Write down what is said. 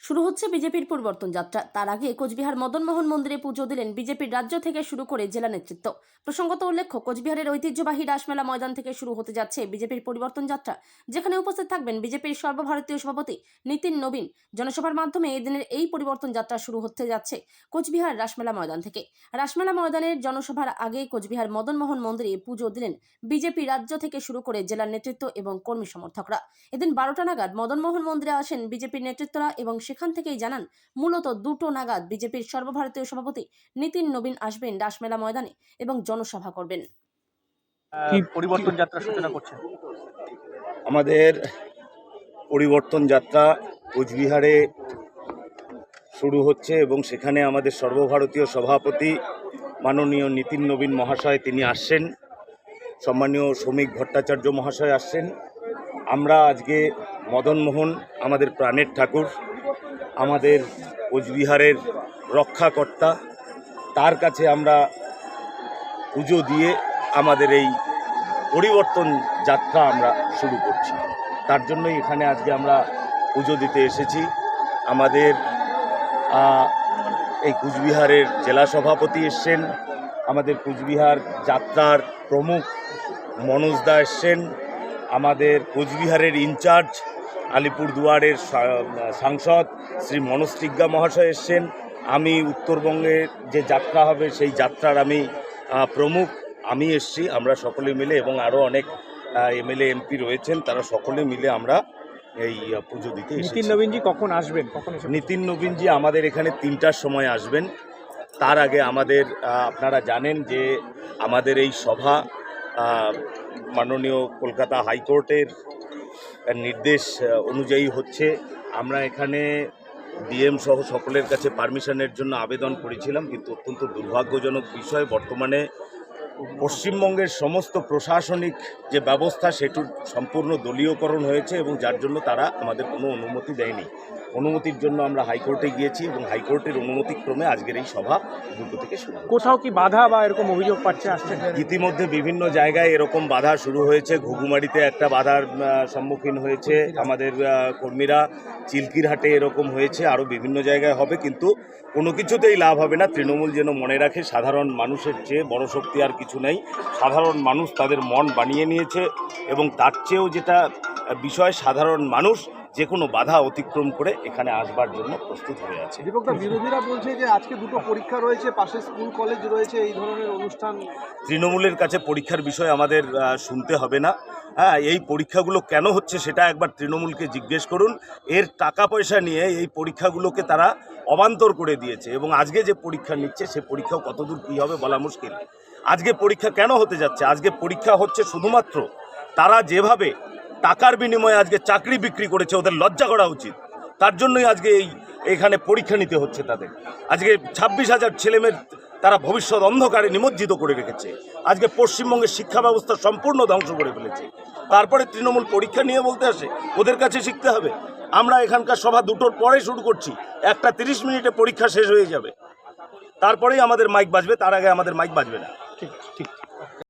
শুরু হচ্ছে বিজেপির পরিবর্তন যাত্রা। তার আগে কোচবিহার মদনমোহন মন্দিরে পুজো দিলেন বিজেপির রাজ্য থেকে শুরু করে জেলা নেতৃত্ব। প্রসঙ্গত উল্লেখ্য, কোচবিহারের ঐতিহ্যবাহী রাসমেলা ময়দান থেকে শুরু হতে যাচ্ছে বিজেপির পরিবর্তন যাত্রা, যেখানে উপস্থিত থাকবেন বিজেপির সর্বভারতীয় সভাপতি নীতিন নবীন। জনসভার মাধ্যমে এদিনের এই পরিবর্তন যাত্রা শুরু হতে যাচ্ছে কোচবিহার রাসমেলা ময়দান থেকে। রাসমেলা ময়দানের জনসভার আগে কোচবিহার মদনমোহন মন্দিরে পুজো দিলেন বিজেপি রাজ্য থেকে শুরু করে জেলার নেতৃত্ব এবং কর্মী সমর্থকরা। এদিন 12টা নাগাদ মদনমোহন মন্দিরে আসেন বিজেপির নেতৃত্বরা এবং সেখান থেকেই জানান মূলত 2টো নাগাদ বিজেপির সর্বভারতীয় সভাপতি নীতিন নবীন আসবেন রাসমেলা ময়দানে এবং জনসভা করবেন। কি পরিবর্তন যাত্রা সূচনা করছেন? আমাদের পরিবর্তন যাত্রা কোচবিহারে শুরু হচ্ছে এবং সেখানে আমাদের সর্বভারতীয় সভাপতি মাননীয় নীতিন নবীন মহাশয় তিনি আসছেন, সম্মানীয় শ্রমিক ভট্টাচার্য মহাশয় আসছেন। আমরা আজকে মদনমোহন, আমাদের প্রাণের ঠাকুর, আমাদের কোচবিহারের রক্ষাকর্তা, তার কাছে আমরা পুজো দিয়ে আমাদের এই পরিবর্তন যাত্রা আমরা শুরু করছি। তার জন্যই এখানে আজকে আমরা পুজো দিতে এসেছি। আমাদের এই কোচবিহারের জেলা সভাপতি এসছেন, আমাদের কোচবিহার যাত্রার প্রমুখ মনোজ দা এসছেন, আমাদের কোচবিহারের ইনচার্জ আলিপুরদুয়ারের সাংসদ শ্রী মনোজ টিগ্গা মহাশয় এসছেন। আমি উত্তরবঙ্গের যে যাত্রা হবে সেই যাত্রার আমি প্রমুখ, আমি এসছি। আমরা সকলে মিলে এবং আরও অনেক এমএলএ এমপি রয়েছেন, তারা সকলে মিলে আমরা এই পুজো দিতে এসেছি। নীতিন নবীনজি কখন আসবেন? নীতিন নবীনজি আমাদের এখানে 3টার সময় আসবেন। তার আগে আমাদের আপনারা জানেন যে আমাদের এই সভা মাননীয় কলকাতা হাইকোর্টের নির্দেশ অনুযায়ী হচ্ছে। আমরা এখানে ডিএম সহ সকলের কাছে পারমিশনের জন্য আবেদন করেছিলাম, কিন্তু অত্যন্ত দুর্ভাগ্যজনক বিষয়, বর্তমানে পশ্চিমবঙ্গের সমস্ত প্রশাসনিক যে ব্যবস্থা সেটির সম্পূর্ণ দলীয়করণ হয়েছে এবং যার জন্য তারা আমাদের কোনো অনুমতি দেয়নি। অনুমতির জন্য আমরা হাইকোর্টে গিয়েছি এবং হাইকোর্টের অনুমতিক্রমে আজকের এই সভা 2টো থেকে শুরু। কোথাও কি বাধা বা এরকম অভিযোগ পাচ্ছে আসছে? ইতিমধ্যে বিভিন্ন জায়গায় এরকম বাধা শুরু হয়েছে। ঘুঘুমারিতে একটা বাধার সম্মুখীন হয়েছে আমাদের কর্মীরা, চিলকিরহাটে এরকম হয়েছে, আরও বিভিন্ন জায়গায় হবে, কিন্তু কোনো কিছুতেই লাভ হবে না। তৃণমূল যেন মনে রাখে সাধারণ মানুষের চেয়ে বড় শক্তি আর কিছু নেই। সাধারণ মানুষ তাদের মন বানিয়ে নিয়েছে এবং তার চেয়েও যেটা বিষয়, সাধারণ মানুষ যে কোনো বাধা অতিক্রম করে এখানে আসবার জন্য প্রস্তুত হয়ে আছে। দীপকদা, বিরোধীরা বলছে যে আজকে 2টো পরীক্ষা রয়েছে, পাশে স্কুল কলেজ রয়েছে, এই ধরনের অনুষ্ঠান। তৃণমূলের কাছে পরীক্ষার বিষয় আমাদের শুনতে হবে না। হ্যাঁ, এই পরীক্ষাগুলো কেন হচ্ছে সেটা একবার তৃণমূলকে জিজ্ঞেস করুন। এর টাকা পয়সা নিয়ে এই পরীক্ষাগুলোকে তারা অবান্তর করে দিয়েছে এবং আজকে যে পরীক্ষা নিচ্ছে সে পরীক্ষাও কতদূর কী হবে বলা মুশকিল। আজকে পরীক্ষা কেন হতে যাচ্ছে? আজকে পরীক্ষা হচ্ছে শুধুমাত্র তারা যেভাবে টাকার বিনিময়ে আজকে চাকরি বিক্রি করেছে, ওদের লজ্জা করা উচিত। তার জন্যই আজকে এখানে পরীক্ষা নিতে হচ্ছে তাদের। আজকে 26,000 ছেলেমেয়ের তারা ভবিষ্যৎ অন্ধকারে নিমজ্জিত করে রেখেছে। আজকে পশ্চিমবঙ্গের শিক্ষা ব্যবস্থা সম্পূর্ণ ধ্বংস করে ফেলেছে। তারপরে তৃণমূল পরীক্ষা নিয়ে বলতে আসে, ওদের কাছে শিখতে হবে। আমরা এখানকার সভা 2টোর পরে শুরু করছি, 1:30 মিনিটে পরীক্ষা শেষ হয়ে যাবে, তারপরেই আমাদের মাইক বাজবে, তার আগে আমাদের মাইক বাজবে না। ঠিক ঠিক।